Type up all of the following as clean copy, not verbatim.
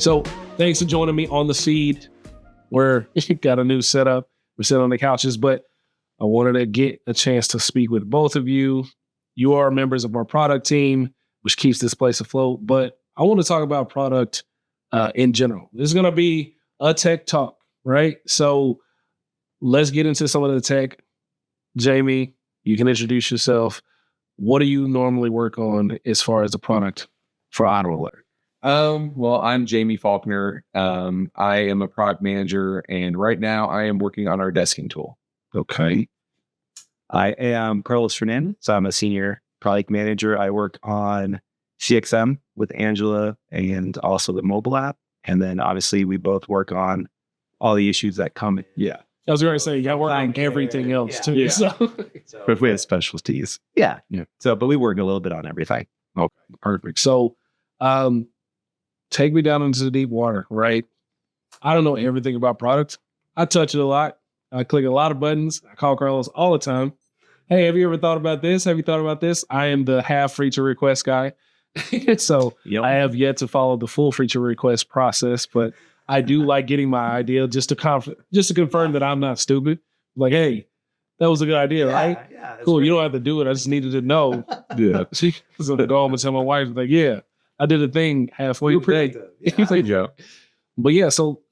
So thanks for joining me on the feed. We're got a new setup. We're sitting on the couches, but I wanted to get a chance to speak with both of you. You are members of our product team, which keeps this place afloat. But I want to talk about product in general. This is going to be a tech talk, right? So let's get into some of the tech. Jamie, you can introduce yourself. What do you normally work on as far as the product for AutoAlert? Well, I'm Jamie Faulkner. I am a product manager, and right now I am working on our desking tool. Okay. I am Carlos Fernandez. So I'm a senior product manager. I work on CXM with Angela and also the mobile app. And then obviously we both work on all the issues that come in. Yeah. I was going to say, you got to work on everything else too. Yeah. So. But we have specialties. Yeah. So, but we work a little bit on everything. Okay, perfect. So, take me down into the deep water, right? I don't know everything about products. I touch it a lot. I click a lot of buttons. I call Carlos all the time. Hey, have you ever thought about this? Have you thought about this? I am the half feature request guy. So I have yet to follow the full feature request process, but I do like getting my idea just to confirm that I'm not stupid. Like, hey, that was a good idea, right? Yeah. Cool. Great. You don't have to do it. I just needed to know. Yeah. She was going to go home and tell my wife, like, yeah, I did a thing halfway today. Play joke. But yeah, so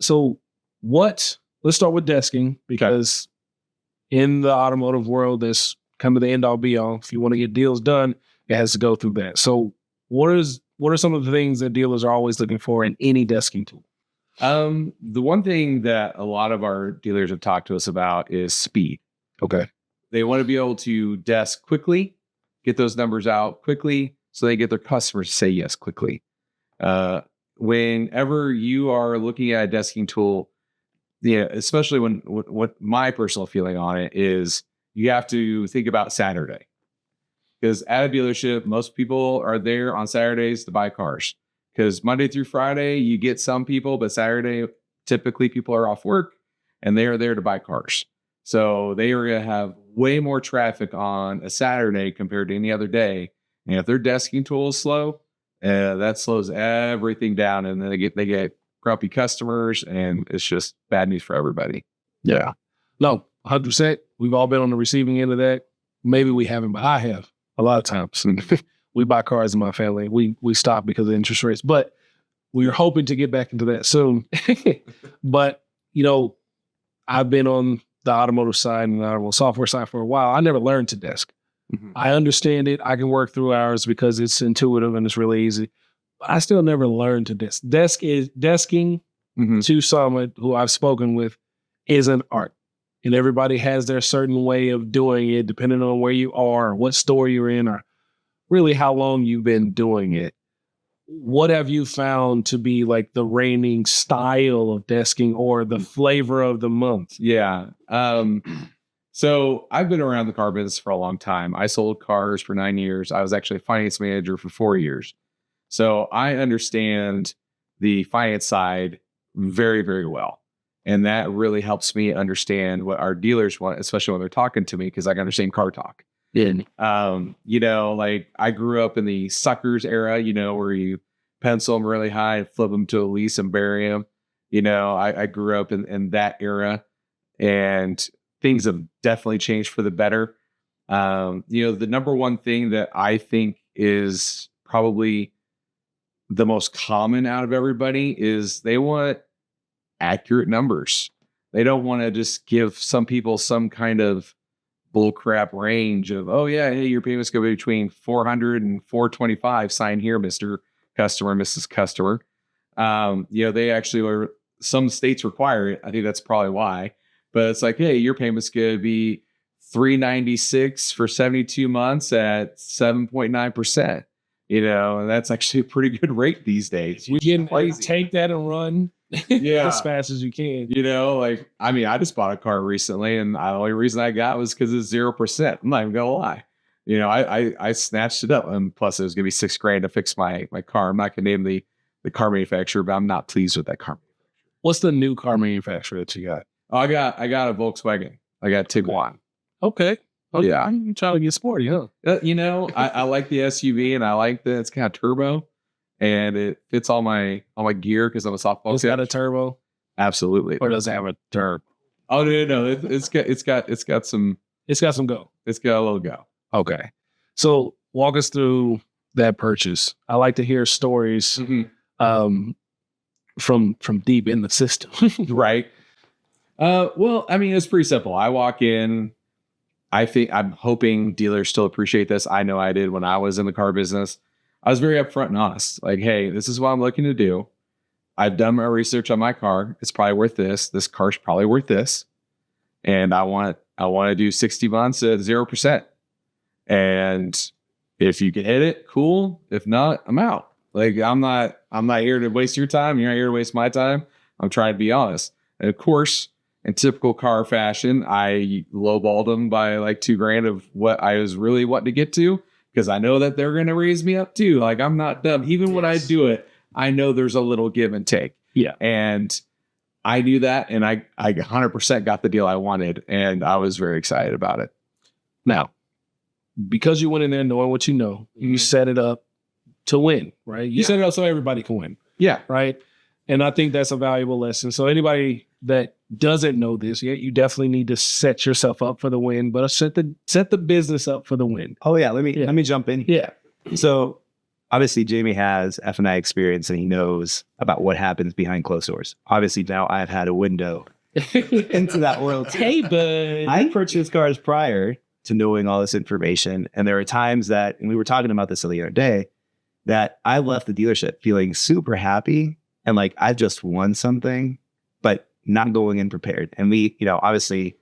let's start with desking, because in the automotive world, that's kind of the end all be all. If you want to get deals done, it has to go through that. So what are some of the things that dealers are always looking for in any desking tool? The one thing that a lot of our dealers have talked to us about is speed. Okay. They want to be able to desk quickly, get those numbers out quickly, so they get their customers to say yes quickly. Whenever you are looking at a desking tool, especially when what my personal feeling on it is, you have to think about Saturday. Because at a dealership, most people are there on Saturdays to buy cars. Because Monday through Friday, you get some people, but Saturday, typically people are off work and they are there to buy cars. So they are going to have way more traffic on a Saturday compared to any other day. And if their desking tool is slow, that slows everything down, and then they get grumpy customers, and it's just bad news for everybody. Yeah. No, 100%. We've all been on the receiving end of that. Maybe we haven't, but I have a lot of times. We buy cars in my family. We stop because of interest rates, but we're hoping to get back into that soon. But, I've been on the automotive side and the automotive software side for a while. I never learned to desk. Mm-hmm. I understand it. I can work through hours because it's intuitive and it's really easy. But I still never learned to desk. Desking to someone who I've spoken with is an art. And everybody has their certain way of doing it, depending on where you are, what store you're in, or really how long you've been doing it. What have you found to be like the reigning style of desking or the flavor of the month? Yeah. So I've been around the car business for a long time. I sold cars for 9 years. I was actually a finance manager for 4 years. So I understand the finance side very, very well. And that really helps me understand what our dealers want, especially when they're talking to me, because I can understand car talk. Yeah. Like I grew up in the suckers era, where you pencil them really high and flip them to a lease and bury them. I grew up in that era, and things have definitely changed for the better. The number one thing that I think is probably the most common out of everybody is they want accurate numbers. They don't want to just give some people some kind of bullcrap range of, oh yeah, hey, your payments go between 400 and 425. Sign here, Mr. Customer, Mrs. Customer. They actually are, some states require it. I think that's probably why. But it's like, hey, your payment's going to be $396 for 72 months at 7.9%. And that's actually a pretty good rate these days. You can take that and run as fast as you can. I just bought a car recently, and the only reason I got was because it's 0%. I'm not even going to lie. I snatched it up, and plus it was going to be $6,000 to fix my car. I'm not going to name the car manufacturer, but I'm not pleased with that car manufacturer. What's the new car manufacturer that you got? Oh, I got a Volkswagen. I got Tiguan. Okay. Yeah. You're trying to get sporty, huh? I like the SUV, and I like that it's kind of turbo. and it fits all my gear because I'm a softball It's coach. got a turbo, Absolutely. or does it have a turbo? Oh no, it's got some. It's got some go. It's got a little go. Okay. So walk us through that purchase. I like to hear stories from deep in the system. Right. Well, I mean, it's pretty simple. I walk in. I'm hoping dealers still appreciate this. I know I did when I was in the car business. I was very upfront and honest. Like, hey, this is what I'm looking to do. I've done my research on my car. It's probably worth this. This car's probably worth this. And I want to do 60 months at 0%. And if you can hit it, cool. If not, I'm out. Like, I'm not here to waste your time. You're not here to waste my time. I'm trying to be honest. And of course, in typical car fashion, I lowballed them by like $2,000 of what I was really wanting to get to, because I know that they're going to raise me up too. Like, I'm not dumb. Even when I do it, I know there's a little give and take. Yeah. And I knew that, and I 100% got the deal I wanted, and I was very excited about it. Now, because you went in there knowing what you know, you set it up to win, right? You set it up so everybody can win, Yeah. right? And I think that's a valuable lesson. So anybody that doesn't know this yet, you definitely need to set yourself up for the win, but set the business up for the win. Oh yeah, let me jump in. Yeah. So obviously Jamie has F&I experience and he knows about what happens behind closed doors. Obviously now I've had a window into that world. Hey, bud. I purchased cars prior to knowing all this information. And there are times that, and we were talking about this the other day, that I left the dealership feeling super happy and like I've just won something, but not going in prepared. And we, obviously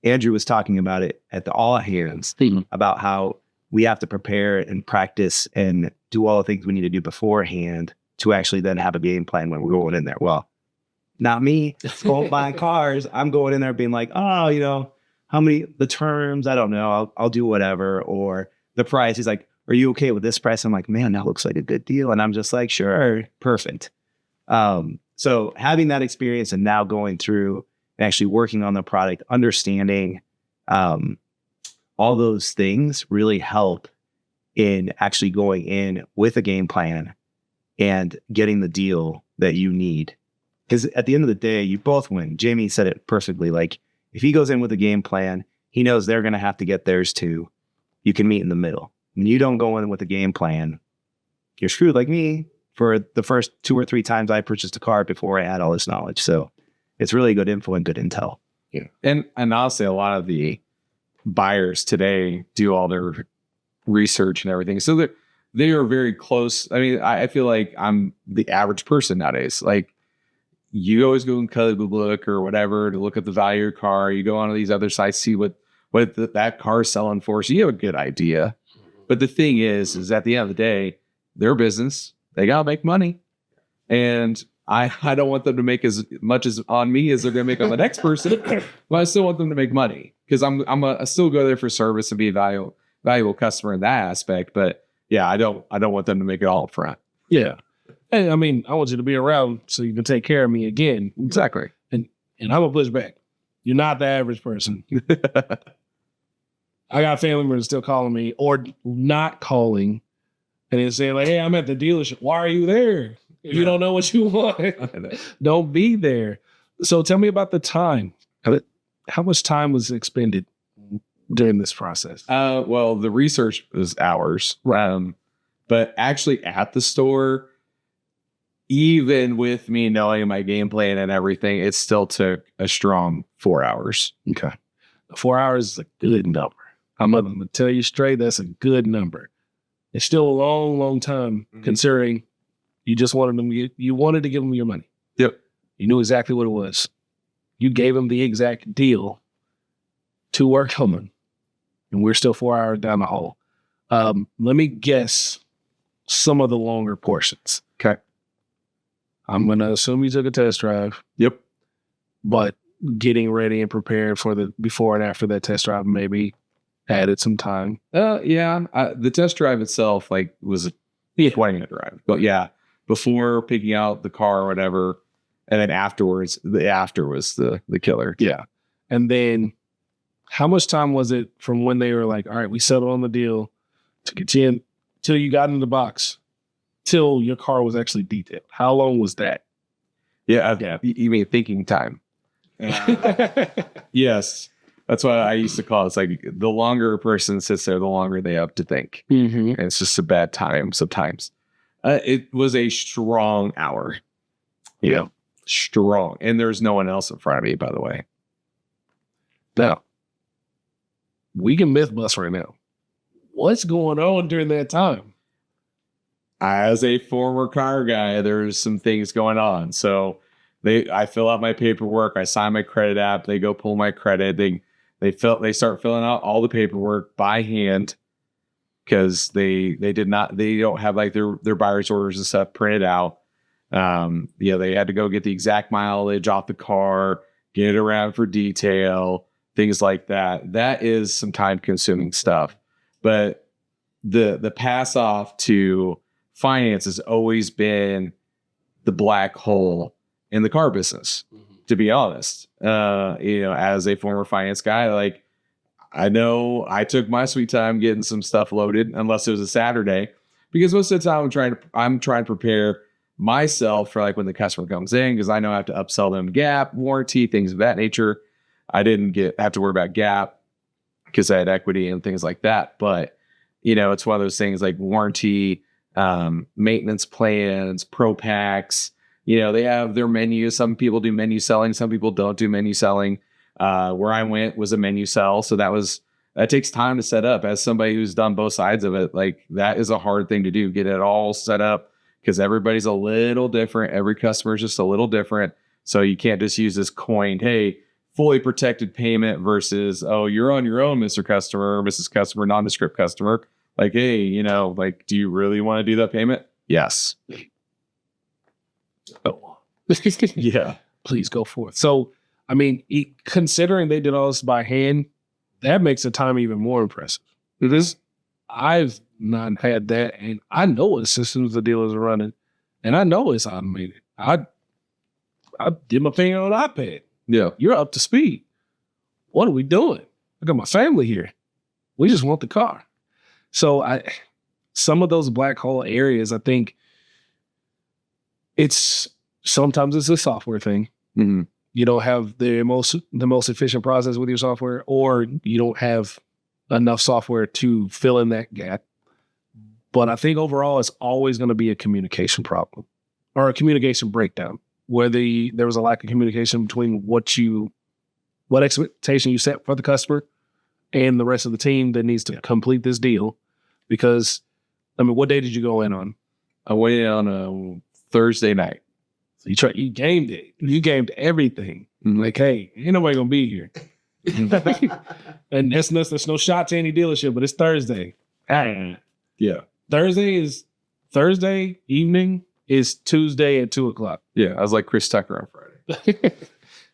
Andrew was talking about it at the all hands about how we have to prepare and practice and do all the things we need to do beforehand to actually then have a game plan when we're going in there. Well, not me. Going buying cars. I'm going in there being like, oh, how many, the terms, I don't know. I'll do whatever. Or the price. He's like, are you okay with this price? I'm like, man, that looks like a good deal. And I'm just like, sure, perfect. So having that experience and now going through and actually working on the product, understanding all those things really help in actually going in with a game plan and getting the deal that you need. Because at the end of the day, you both win. Jamie said it perfectly. Like, if he goes in with a game plan, he knows they're going to have to get theirs too. You can meet in the middle. When you don't go in with a game plan, you're screwed like me for the first 2 or 3 times I purchased a car before I had all this knowledge. So it's really good info and good intel. Yeah. And honestly, a lot of the buyers today do all their research and everything. So they are very close. I mean, I feel like I'm the average person nowadays. Like, you always go and Google look or whatever to look at the value of your car. You go onto these other sites, see what that car is selling for. So you have a good idea. But the thing is at the end of the day, their business, they got to make money. And I don't want them to make as much as on me as they're going to make on the next person, but I still want them to make money because I still go there for service and be a valuable customer in that aspect. But yeah, I don't want them to make it all up front. Yeah. And I mean, I want you to be around so you can take care of me again. Exactly. And I'm going to push back. You're not the average person. I got family members still calling me or not calling and then saying like, hey, I'm at the dealership. Why are you there? If you don't know what you want, don't be there. So tell me about the time. How much time was expended during this process? Well, the research was hours. But actually at the store, even with me knowing my game plan and everything, it still took a strong 4 hours. Okay. 4 hours is a good number. I'm going to tell you straight, that's a good number. It's still a long, long time considering you just wanted to give them your money. Yep. You knew exactly what it was. You gave them the exact deal to work on. And we're still 4 hours down the hole. Let me guess some of the longer portions. Okay. I'm going to assume you took a test drive. Yep. But getting ready and prepared for the before and after that test drive maybe added some time. Yeah. The test drive itself was a 20-minute drive. But yeah, before picking out the car or whatever, and then afterwards, the after was the killer. Yeah. And then how much time was it from when they were like, all right, we settled on the deal to get you in till you got in the box? till your car was actually detailed? How long was that? Yeah. You mean thinking time? Yes. That's what I used to call it. It's like the longer a person sits there, the longer they have to think. Mm-hmm. And it's just a bad time sometimes. It was a strong hour. Yeah. Strong. And there's no one else in front of me, by the way. Now, we can myth bust right now. What's going on during that time? As a former car guy, there's some things going on. So I fill out my paperwork, I sign my credit app, they go pull my credit, they start filling out all the paperwork by hand because they don't have like their buyer's orders and stuff printed out. They had to go get the exact mileage off the car, get it around for detail, things like that. That is some time consuming stuff. But the pass off to finance has always been the black hole in the car business, to be honest. As a former finance guy, like I know I took my sweet time getting some stuff loaded, unless it was a Saturday, because most of the time I'm trying to prepare myself for like when the customer comes in, because I know I have to upsell them gap, warranty, things of that nature. I didn't have to worry about gap because I had equity and things like that. But it's one of those things like warranty, maintenance plans, pro packs. They have their menus. Some people do menu selling. Some people don't do menu selling. Where I went was a menu sell. So that takes time to set up. As somebody who's done both sides of it, like that is a hard thing to do. Get it all set up because everybody's a little different. Every customer is just a little different. So you can't just use this coined, hey, fully protected payment versus, oh, you're on your own, Mr. Customer, Mrs. Customer, nondescript customer. Like, hey, like, do you really want to do that payment? Yes. Oh. Yeah. Please go forth. So, I mean, considering they did all this by hand, that makes the time even more impressive. Because I've not had that, and I know what systems the dealers are running, and I know it's automated. I did my thing on an iPad. Yeah. You're up to speed. What are we doing? I got my family here. We just want the car. So some of those black hole areas, I think sometimes it's a software thing. Mm-hmm. You don't have the most efficient process with your software, or you don't have enough software to fill in that gap. But I think overall, it's always going to be a communication problem or a communication breakdown, where there was a lack of communication between what expectation you set for the customer and the rest of the team that needs to complete this deal. Because, I mean, what day did you go in on? I went in on a Thursday night. So you gamed it. You gamed everything. Mm-hmm. Like, hey, ain't nobody gonna be here. And that's no shot to any dealership, but it's Thursday. Yeah. Thursday evening is Tuesday at 2:00. Yeah. I was like Chris Tucker on Friday.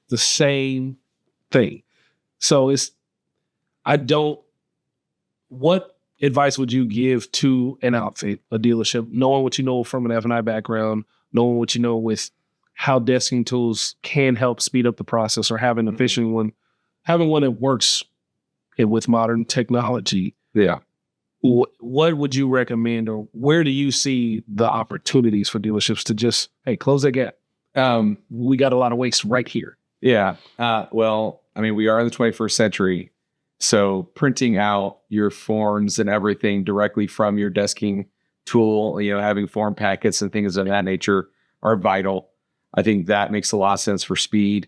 The same thing. So what advice would you give to an outfit, a dealership, knowing what you know from an F&I background, knowing what you know with how desking tools can help speed up the process, or having an efficient one, having one that works with modern technology? Yeah. What would you recommend, or where do you see the opportunities for dealerships to just, hey, close that gap? We got a lot of waste right here. Yeah. Well, I mean, we are in the 21st century. So printing out your forms and everything directly from your desking tool, having form packets and things of that nature are vital. I think that makes a lot of sense for speed.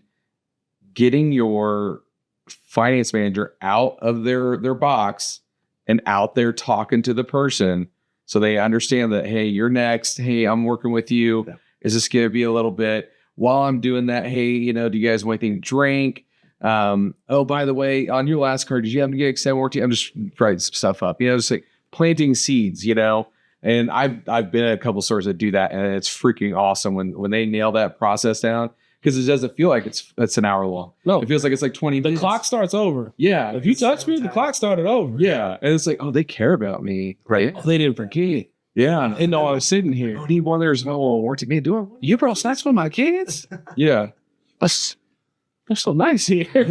Getting your finance manager out of their box and out there talking to the person so they understand that, hey, you're next. Hey, I'm working with you. Yeah. Is this going to be a little bit? While I'm doing that, hey, do you guys want anything to drink? Oh, by the way, on your last car, did you have to get extended warranty? I'm just writing some stuff up, just like planting seeds, and I've been at a couple stores that do that, and it's freaking awesome when they nail that process down, because it doesn't feel like it's an hour long. No, it feels like it's like 20 minutes. The clock starts over. Yeah. If you touch me, the clock started over. Yeah. And it's like, oh, they care about me. Right. Oh, they didn't forget. Yeah. They know I was sitting here. Oh, need one there's no warranty. Man, you brought snacks for my kids? Yeah. They're so nice here. They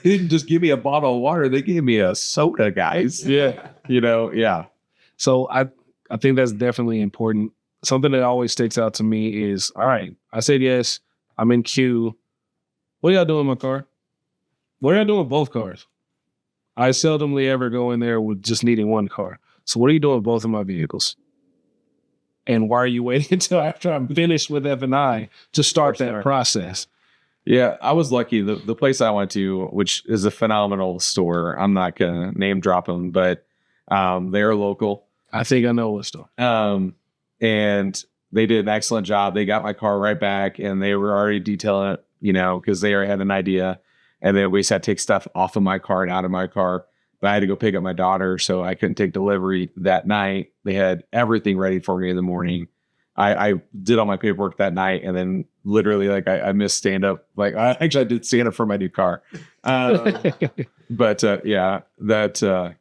didn't just give me a bottle of water. They gave me a soda, guys. Yeah. Yeah. So I think that's definitely important. something that always sticks out to me is, all right, I said yes, I'm in queue. What are y'all doing with my car? What are y'all doing with both cars? I seldomly ever go in there with just needing one car. So what are you doing with both of my vehicles? And why are you waiting until after I'm finished with F&I to start that process? Yeah, I was lucky. The place I went to, which is a phenomenal store, I'm not going to name drop them, but they're local. I think I know what store. And they did an excellent job. They got my car right back, and they were already detailing it, because they already had an idea. And then we just had to take stuff off of my car and out of my car. But I had to go pick up my daughter, so I couldn't take delivery that night. They had everything ready for me in the morning. I did all my paperwork that night, and then literally, I missed stand up. I did stand up for my new car. But yeah, that's it.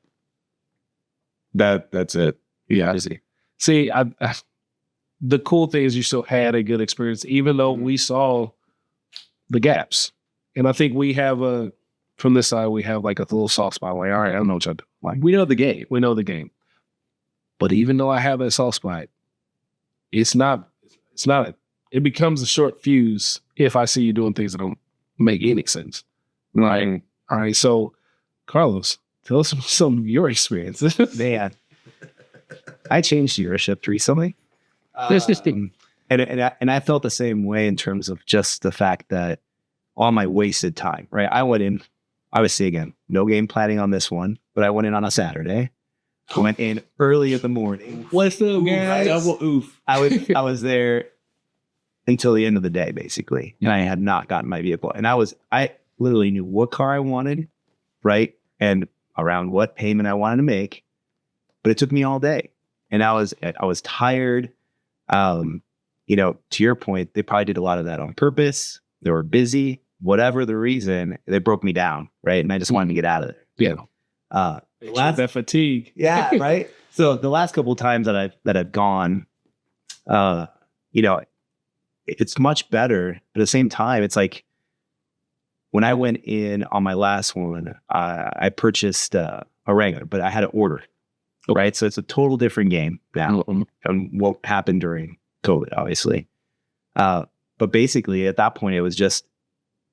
Yeah. See, the cool thing is you still had a good experience, even though we saw the gaps. And I think we have from this side, we have like a little soft spot. Like, all right, I don't know what y'all do. Like, We know the game. we know the game. But even though I have that soft spot, it becomes a short fuse if I see you doing things that don't make any sense. Like, all right, so Carlos, tell us some of your experiences. Man, I changed dealership recently. And I felt the same way in terms of just the fact that all my wasted time, right? I went in, obviously, again, no game planning on this one, but I went in on a Saturday. I went in early in the morning. What's up, guys? Double oof. I was there until the end of the day, basically, and I had not gotten my vehicle. And I literally knew what car I wanted, right? And around what payment I wanted to make, but it took me all day. And I was tired. To your point, they probably did a lot of that on purpose. They were busy, whatever the reason, they broke me down, right? And I just wanted to get out of there. Yeah. That fatigue. Yeah, right. So the last couple of times that I've gone, it's much better. But at the same time, it's like when I went in on my last one, I purchased a Wrangler, but I had to order. Right. So it's a total different game now and what happened during COVID, obviously. But basically at that point, it was just,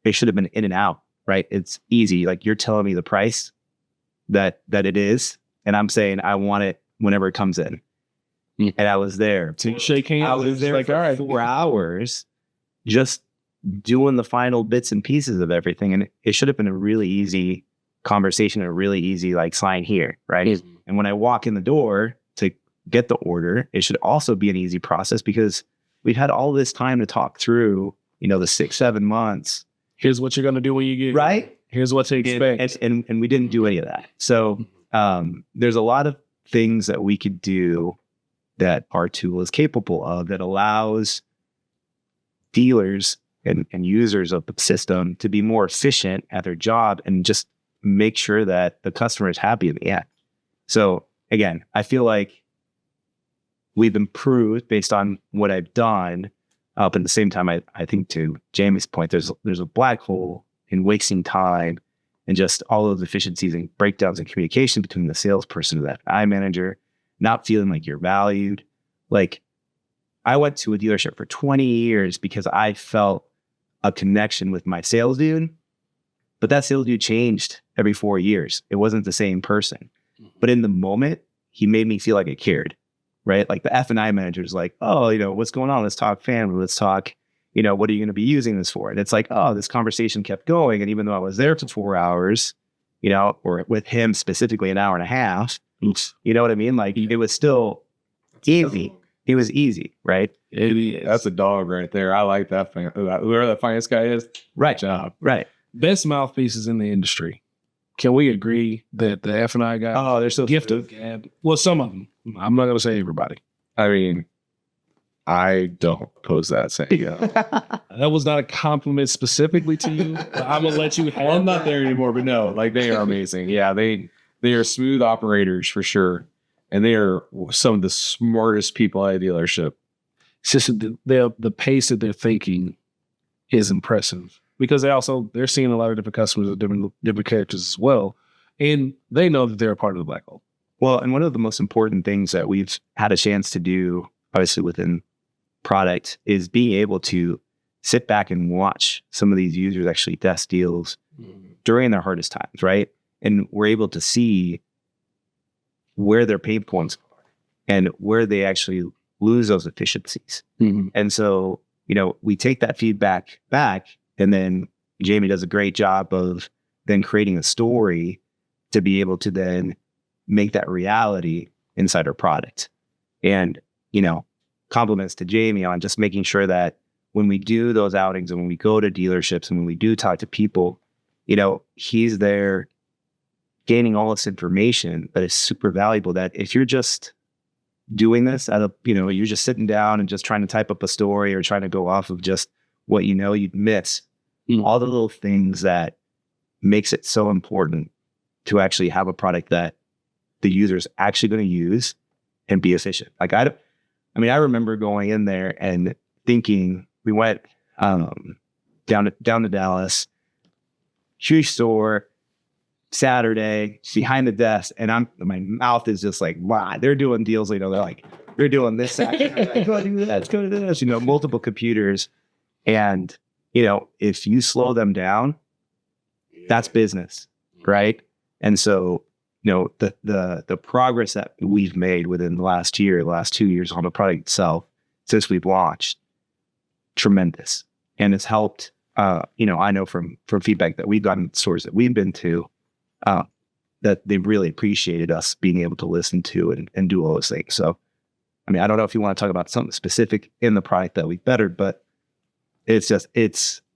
it should have been in and out, right? It's easy. Like, you're telling me the price that it is, and I'm saying I want it whenever it comes in. And I was there. So you shake hands. I was there like, for all right, 4 hours just doing the final bits and pieces of everything. And it should have been a really easy conversation, a really easy sign here, right? Mm-hmm. And when I walk in the door to get the order, it should also be an easy process because we've had all this time to talk through, the 6-7 months. Here's what you're going to do when you get right. Here's what to expect. And we didn't do any of that. So there's a lot of things that we could do that our tool is capable of that allows dealers and users of the system to be more efficient at their job and just make sure that the customer is happy in the end. So again, I feel like we've improved based on what I've done. But at the same time, I think to Jamie's point, there's a black hole in wasting time and just all those efficiencies and breakdowns in communication between the salesperson and the F&I manager, not feeling like you're valued. Like, I went to a dealership for 20 years because I felt a connection with my sales dude, but that sales dude changed every 4 years. It wasn't the same person. But in the moment, he made me feel like I cared, right? Like the F&I manager is like, oh, what's going on? Let's talk family. Let's talk, what are you going to be using this for? And it's like, oh, this conversation kept going. And even though I was there for 4 hours, or with him specifically an hour and a half, you know what I mean? Like, it was still easy. It was easy, right? It is. That's a dog right there. I like that. Whoever that finance guy is, Right. job. Right. Best mouthpieces in the industry. Can we agree that the F&I guy? Oh, they're so gift of gab. Well, some of them. I'm not going to say everybody. I mean, I don't pose that saying. That was not a compliment specifically to you. But I'm gonna let you have. Well, I'm not there anymore, but no, they are amazing. Yeah, they are smooth operators for sure, and they are some of the smartest people at a dealership. It's just the pace that they're thinking is impressive because they're seeing a lot of different customers with different characters as well, and they know that they're a part of the black hole. Well, and one of the most important things that we've had a chance to do obviously within product, is being able to sit back and watch some of these users actually test deals during their hardest times, right? And we're able to see where their pain points are and where they actually lose those efficiencies. And so, we take that feedback back, and then Jamie does a great job of then creating a story to be able to then make that reality inside our product. And, compliments to Jamie on just making sure that when we do those outings and when we go to dealerships and when we do talk to people, he's there gaining all this information that is super valuable, that if you're just doing this you're just sitting down and just trying to type up a story or trying to go off of just what you'd miss all the little things that makes it so important to actually have a product that the user's actually going to use and be efficient. Like I remember going in there and thinking, we went down to Dallas, shoe store, Saturday, behind the desk, and my mouth is just like, wow, they're doing deals. They're like, they're doing this action. Like, go do that. Let's go do this. Multiple computers, and if you slow them down, that's business, right? And so, the progress that we've made within the last 2 years on the product itself since we've launched, tremendous, and it's helped. I know from feedback that we've gotten at stores that we've been to, that they've really appreciated us being able to listen to and do all those things. So, I don't know if you want to talk about something specific in the product that we've bettered, but it's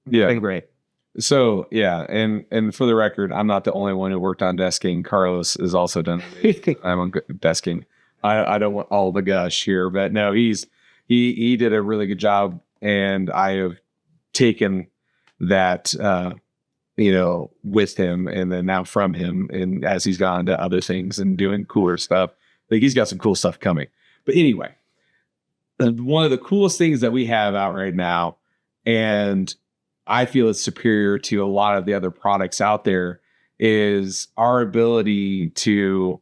been great. So yeah, and for the record, I'm not the only one who worked on desking. Carlos is also done. I'm on desking. I don't want all the gush here, but no, he did a really good job, and I have taken that with him, and then now from him, and as he's gone to other things and doing cooler stuff, like he's got some cool stuff coming. But anyway, one of the coolest things that we have out right now, and I feel it's superior to a lot of the other products out there, is our ability to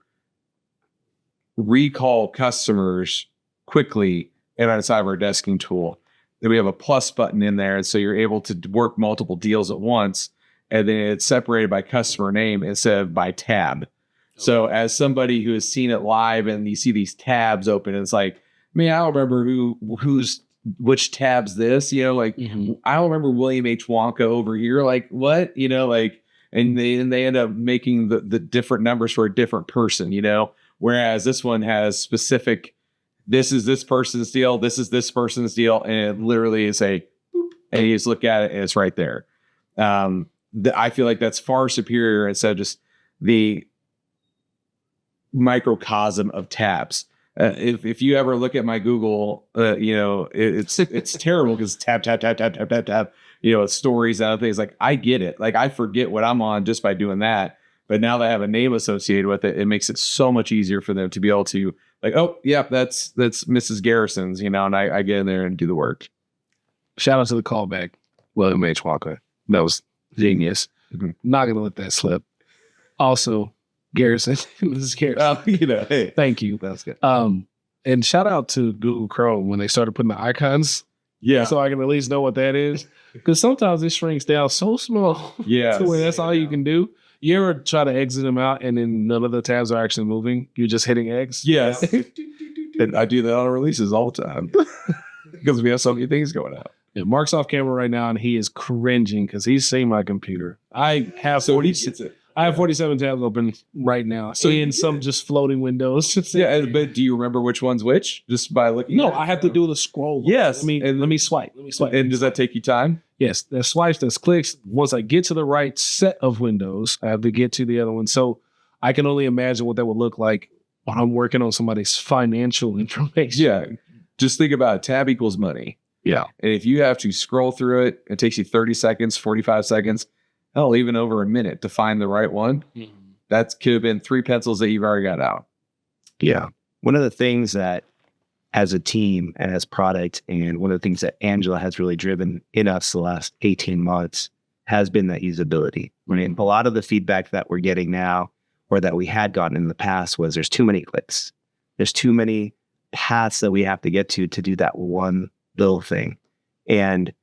recall customers quickly inside of our desking tool. Then we have a plus button in there, and so you're able to work multiple deals at once, and then it's separated by customer name instead of by tab. Okay. So as somebody who has seen it live and you see these tabs open, it's like, man, I don't remember which tab's this, I don't remember William H. Wonka over here. Like what, and they end up making the different numbers for a different person, whereas this one has specific, this is this person's deal, this is this person's deal, and it literally is and you just look at it and it's right there. I feel like that's far superior instead of just the microcosm of tabs. If you ever look at my Google, it's terrible because tab, stories and other things. Like I get it. Like I forget what I'm on just by doing that. But now that I have a name associated with it, it makes it so much easier for them to be able to like, oh yeah, that's Mrs. Garrison's, and I get in there and do the work. Shout out to the callback, William H. Walker. That was genius. Mm-hmm. Not gonna let that slip. Also, Garrison, Mrs. Garrison. Hey, thank you. That's good. And shout out to Google Chrome when they started putting the icons. Yeah. So I can at least know what that is. Because sometimes it shrinks down so small. Yeah. To where that's all you can do. You ever try to exit them out and then none of the tabs are actually moving? You're just hitting X? Yes. And I do that on releases all the time. Because we have so many things going out. Yeah, Mark's off camera right now and he is cringing because he's seen my computer. I have 47 tabs open right now. So in some just floating windows. Yeah, but do you remember which one's which? Just by looking? No, I have to do the scroll. Yes. Let me swipe. And does that take you time? Yes, there's swipes, there's clicks. Once I get to the right set of windows, I have to get to the other one. So I can only imagine what that would look like when I'm working on somebody's financial information. Yeah. Just think about it. Tab equals money. Yeah. And if you have to scroll through it, it takes you 30 seconds, 45 seconds, hell, even over a minute to find the right one. Mm-hmm. That could have been 3 pencils that you've already got out. Yeah. One of the things that as a team and as product, and one of the things that Angela has really driven in us the last 18 months has been that usability. I mean, a lot of the feedback that we're getting now or that we had gotten in the past was there's too many clicks. There's too many paths that we have to get to do that one little thing. And,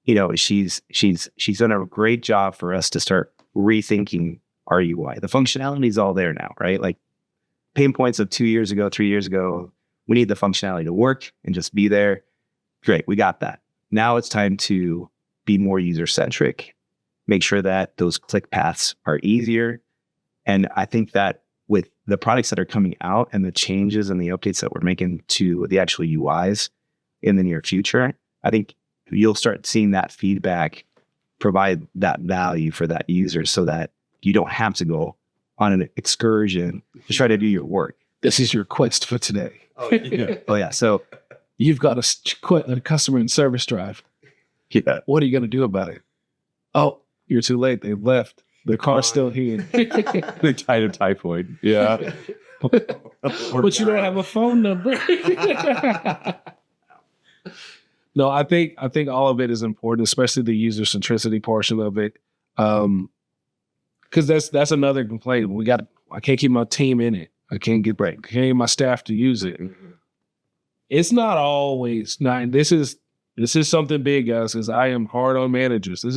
you know, she's done a great job for us to start rethinking our UI. The functionality is all there now, right? Like pain points of 2 years ago, 3 years ago, we need the functionality to work and just be there. Great, we got that. Now it's time to be more user-centric, make sure that those click paths are easier. And I think that with the products that are coming out and the changes and the updates that we're making to the actual UIs in the near future, I think you'll start seeing that feedback provide that value for that user so that you don't have to go on an excursion to try to do your work. This is your quest for today. Oh, yeah. Oh, yeah. So You've got a customer and service drive. yeah. What are you going to do about it? Oh, you're too late. They left. Their car's still here. They died of typhoid. Yeah. But you don't have a phone number. No, I think all of it is important, especially the user centricity portion of it. Because that's another complaint. I can't keep my team in it. I can't get my staff to use it. Mm-hmm. It's not always not. This is something big, guys, because I am hard on managers. It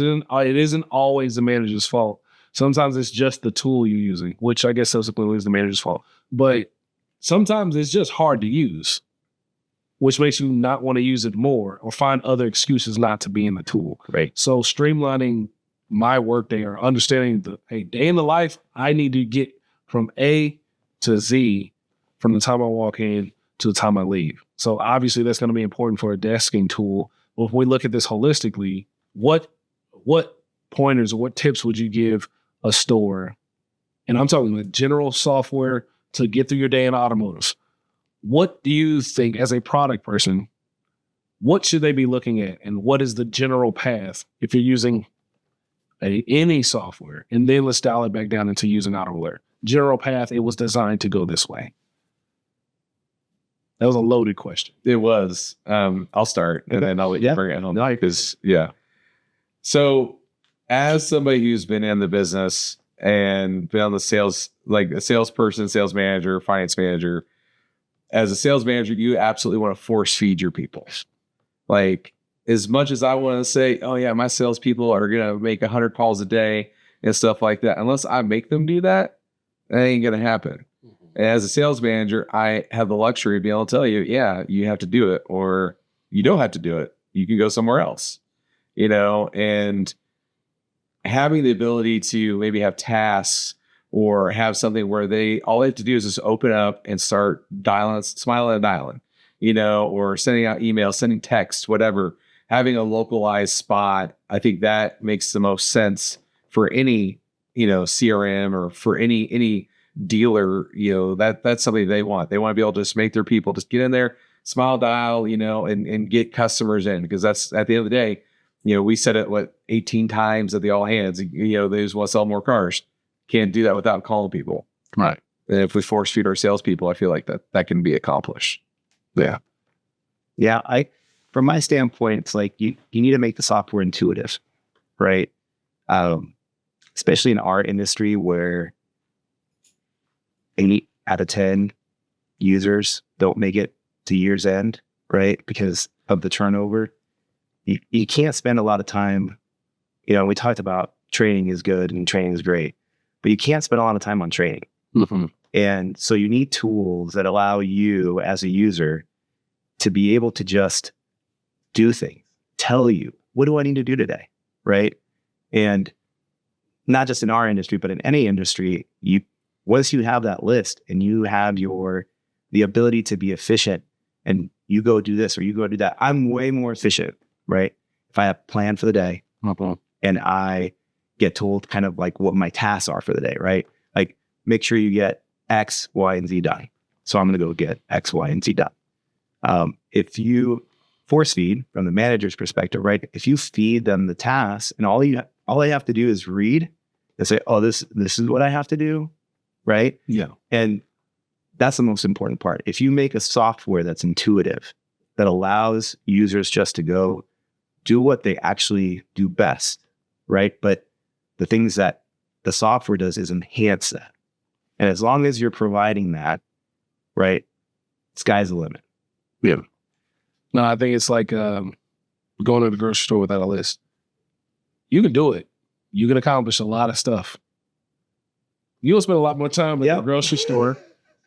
isn't always the manager's fault. Sometimes it's just the tool you're using, which I guess subsequently is the manager's fault. But sometimes it's just hard to use, which makes you not want to use it more or find other excuses not to be in the tool. Right. So streamlining my workday or understanding day in the life, I need to get from A to Z from the time I walk in to the time I leave. So obviously that's going to be important for a desking tool. But if we look at this holistically, what pointers or what tips would you give a store? And I'm talking about general software to get through your day in automotive. What do you think as a product person, what should they be looking at? And what is the general path if you're using any software? And then let's dial it back down into using AutoAlert. General path, it was designed to go this way. That was a loaded question. It was. I'll start and then I'll let you bring it home. Because, So as somebody who's been in the business and been on the sales, like a salesperson, sales manager, finance manager, as a sales manager, you absolutely want to force feed your people. Like as much as I want to say, oh yeah, my salespeople are going to make 100 calls a day and stuff like that. Unless I make them do that, that ain't going to happen. And as a sales manager, I have the luxury of being able to tell you, yeah, you have to do it or you don't have to do it. You can go somewhere else, and having the ability to maybe have tasks or have something where all they have to do is just open up and start smiling and dialing, or sending out emails, sending text, whatever, having a localized spot. I think that makes the most sense for any, CRM or for any dealer, that's something they want. They want to be able to just make their people just get in there, smile, dial, and get customers in, because that's at the end of the day, we said it 18 times at the all hands, they just want to sell more cars. Can't do that without calling people. Right. And if we force feed our salespeople, I feel like that can be accomplished. Yeah. Yeah. From my standpoint, it's like you need to make the software intuitive, right? Especially in our industry where 8 out of 10 users don't make it to year's end, right? Because of the turnover. You can't spend a lot of time, we talked about training is good and training is great, but you can't spend a lot of time on training. Mm-hmm. And so you need tools that allow you as a user to be able to just do things, tell you, what do I need to do today, right? And not just in our industry, but in any industry, once you have that list and you have the ability to be efficient and you go do this or you go do that, I'm way more efficient, right? If I have a plan for the day and I get told kind of like what my tasks are for the day, right? Like make sure you get X, Y, and Z done. So I'm going to go get X, Y, and Z done. If you force feed from the manager's perspective, right? If you feed them the tasks and all they have to do is read and say, oh, this is what I have to do. Right? Yeah. And that's the most important part. If you make a software that's intuitive, that allows users just to go do what they actually do best, right? But the things that the software does is enhance that. And as long as you're providing that, right, sky's the limit. Yeah. No, I think it's like going to the grocery store without a list. You can do it. You can accomplish a lot of stuff. You'll spend a lot more time at the grocery store.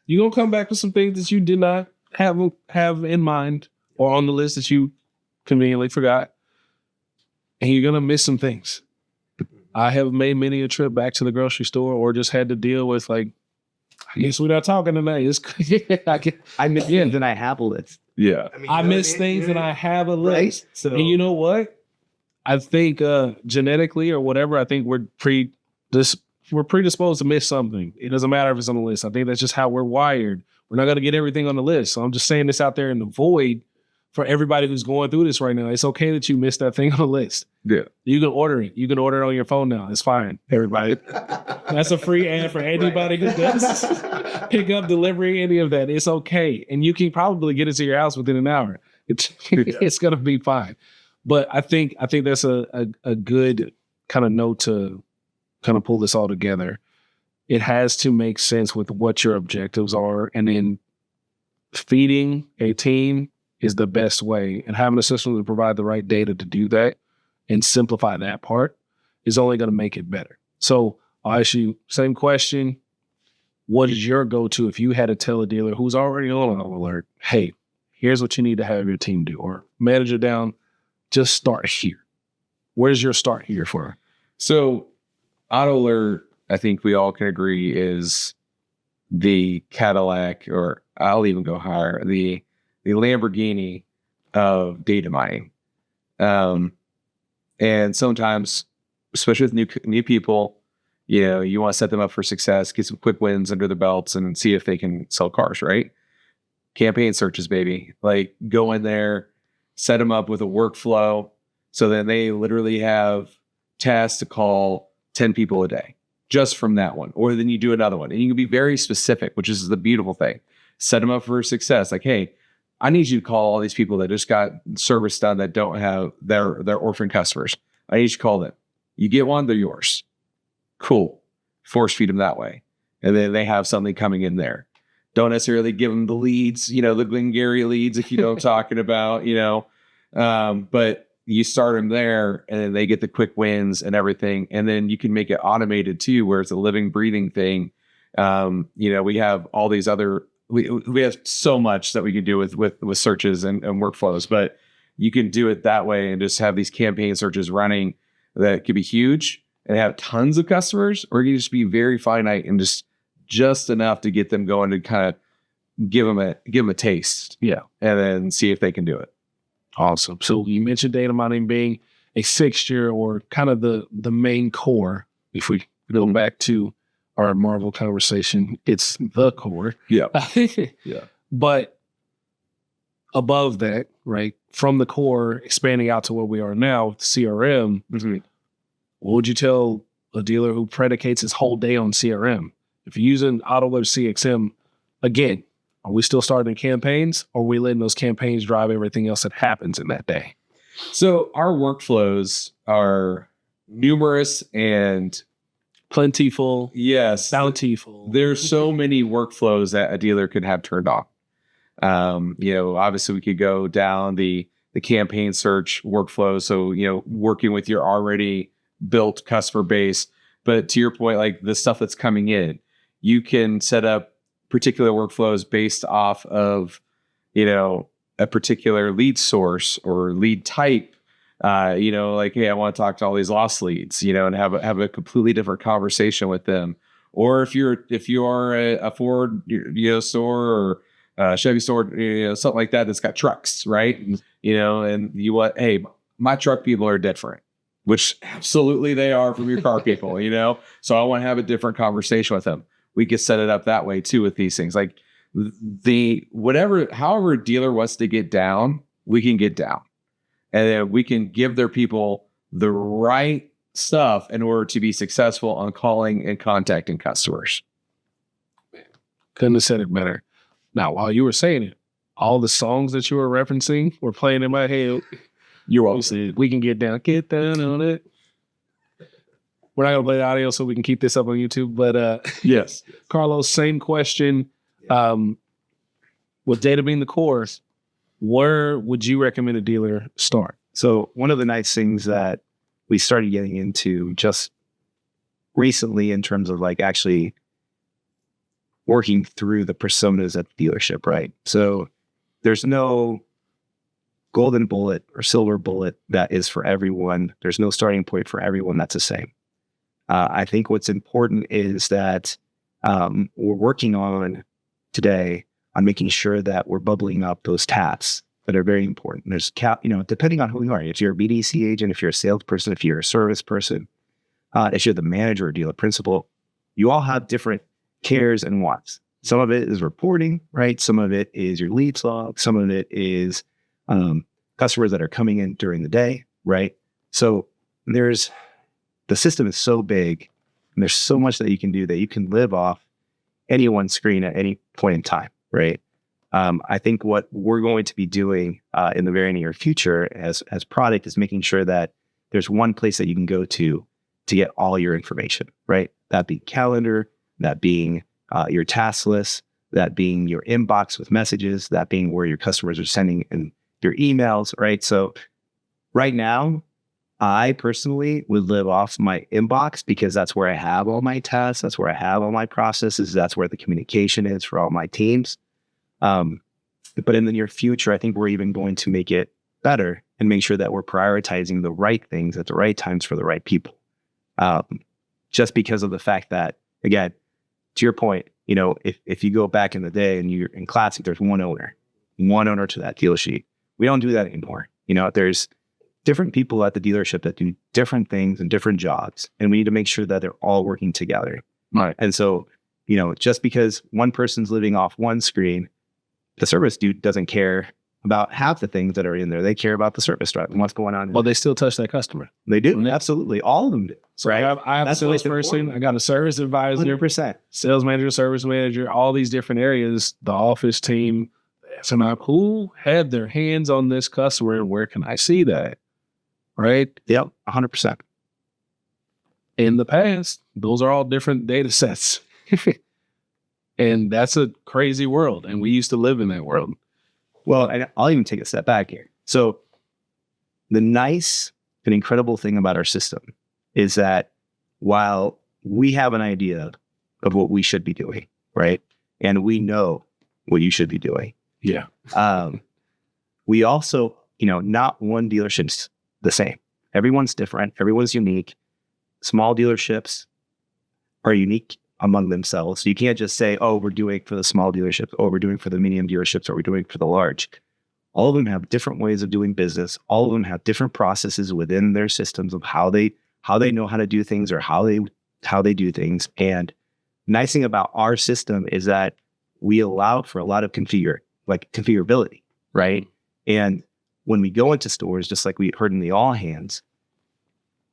You're going to come back with some things that you did not have in mind or on the list that you conveniently forgot. And you're going to miss some things. I have made many a trip back to the grocery store or just had to deal with like, I guess we're not talking tonight. I miss things and I have a list. Yeah. I miss things and I have a list. Right? So, And you know what? I think genetically or whatever, I think we're predisposed to miss something. It doesn't matter if it's on the list. I think that's just how we're wired. We're not going to get everything on the list. So I'm just saying this out there in the void for everybody who's going through this right now. It's okay that you missed that thing on the list. Yeah. You can order it. You can order it on your phone now. It's fine, everybody. That's a free ad for anybody who does pick up, delivery, any of that. It's okay. And you can probably get it to your house within an hour. It's going to be fine. But I think that's a good kind of note to kind of pull this all together. It has to make sense with what your objectives are. And then feeding a team is the best way. And having a system to provide the right data to do that and simplify that part is only going to make it better. So I'll ask you, same question. What is your go-to if you had to tell a dealer who's already on AutoAlert, hey, here's what you need to have your team do, or manager down, just start here. Where's your start here for? So AutoAlert, I think we all can agree, is the Cadillac, or I'll even go higher, the Lamborghini of data mining. And sometimes, especially with new people, you want to set them up for success, get some quick wins under their belts and see if they can sell cars, right? Campaign searches, baby. Like, go in there, set them up with a workflow so that they literally have tasks to call 10 people a day just from that one. Or then you do another one. And you can be very specific, which is the beautiful thing. Set them up for success. Like, hey, I need you to call all these people that just got service done that don't have their orphan customers. I need you to call them. You get one, they're yours. Cool. Force feed them that way. And then they have something coming in there. Don't necessarily give them the leads, the Glengarry leads, if you know what I'm talking about, but you start them there and then they get the quick wins and everything. And then you can make it automated too, where it's a living, breathing thing. We have all these other, we have so much that we can do with searches and workflows, but you can do it that way and just have these campaign searches running that could be huge and have tons of customers, or you can just be very finite and just enough to get them going to kind of give them a taste. Yeah. And then see if they can do it. Awesome. So you mentioned data mining being a fixture or kind of the main core. If we go back to our Marvel conversation, it's the core. Yeah. Yeah. But above that, right, from the core, expanding out to where we are now with CRM, what would you tell a dealer who predicates his whole day on CRM? If you're using AutoAlert's CXM, again, are we still starting campaigns, or are we letting those campaigns drive everything else that happens in that day? So our workflows are numerous and plentiful. Yes. Bountiful. There's so many workflows that a dealer could have turned on. Obviously we could go down the campaign search workflow. So, working with your already built customer base. But to your point, like the stuff that's coming in, you can set up particular workflows based off of, a particular lead source or lead type. Like, hey, I want to talk to all these lost leads, and have a completely different conversation with them. Or if you are a Ford, store or a Chevy store, something like that that's got trucks, right? And you want, hey, my truck people are different, which absolutely they are from your car people, So I want to have a different conversation with them. We can set it up that way too with these things. Like however a dealer wants to get down, we can get down. And then we can give their people the right stuff in order to be successful on calling and contacting customers. Couldn't have said it better. Now, while you were saying it, all the songs that you were referencing were playing in my head. You're welcome. We can get down on it. We're not going to play the audio so we can keep this up on YouTube. But yes, Carlos, same question. With data being the core, where would you recommend a dealer start? So one of the nice things that we started getting into just recently in terms of like actually working through the personas at the dealership, right? So there's no golden bullet or silver bullet that is for everyone. There's no starting point for everyone that's the same. I think what's important is that we're working on today on making sure that we're bubbling up those tasks that are very important. There's depending on who you are, if you're a BDC agent, if you're a salesperson, if you're a service person, if you're the manager or dealer principal, you all have different cares and wants. Some of it is reporting, right? Some of it is your leads log. Some of it is customers that are coming in during the day, right? So the system is so big and there's so much that you can do that you can live off any one screen at any point in time, right? I think what we're going to be doing in the very near future as product is making sure that there's one place that you can go to get all your information, right? That being calendar, that being your task list, that being your inbox with messages, that being where your customers are sending in your emails, right? So right now, I personally would live off my inbox because that's where I have all my tasks. That's where I have all my processes. That's where the communication is for all my teams. But in the near future, I think we're even going to make it better and make sure that we're prioritizing the right things at the right times for the right people. Just because of the fact that, again, to your point, if you go back in the day and you're in Classic, there's one owner to that deal sheet. We don't do that anymore. There's different people at the dealership that do different things and different jobs, and we need to make sure that they're all working together. Right. And so, just because one person's living off one screen, the service dude doesn't care about half the things that are in there. They care about the service drive and what's going on. Well, they still touch that customer. They do. Absolutely. All of them do. So right. I have a salesperson. I got a service advisor, 100%. sales manager, service manager, all these different areas, the office team. So now who had their hands on this customer and where can I see that? Right? Yep. 100%. In the past, those are all different data sets. And that's a crazy world. And we used to live in that world. Well, and I'll even take a step back here. So the nice and incredible thing about our system is that while we have an idea of what we should be doing, right? And we know what you should be doing. Yeah. We also, not one dealership's the same. Everyone's different. Everyone's unique. Small dealerships are unique among themselves. So you can't just say, oh, we're doing for the small dealerships, or we're doing for the medium dealerships, or we're doing for the large. All of them have different ways of doing business. All of them have different processes within their systems of how they know how to do things or how they do things. And nice thing about our system is that we allow for a lot of configurability, right? And when we go into stores, just like we heard in the all hands,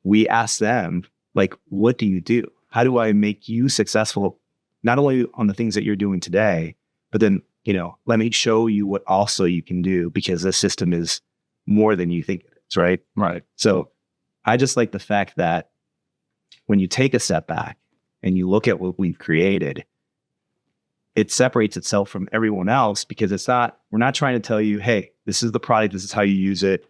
we ask them, like, what do you do? How do I make you successful, not only on the things that you're doing today, but then, let me show you what also you can do, because this system is more than you think it is, right? Right. So I just like the fact that when you take a step back and you look at what we've created, it separates itself from everyone else, because we're not trying to tell you, hey, this is the product, this is how you use it.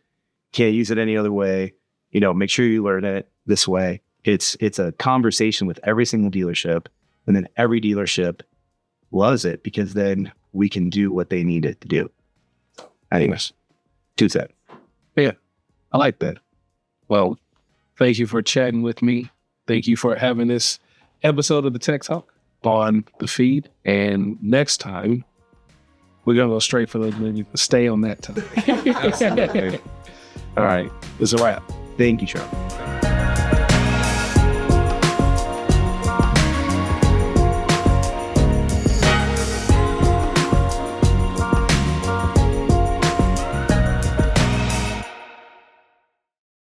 Can't use it any other way. Make sure you learn it this way. It's a conversation with every single dealership, and then every dealership loves it because then we can do what they need it to do. Anyways, 2 cents. Yeah, I like that. Well, thank you for chatting with me. Thank you for having this episode of the Tech Talk on the feed. And next time, we're going to go straight for the stay on that time. Absolutely. All right. It's a wrap. Thank you, Charlie.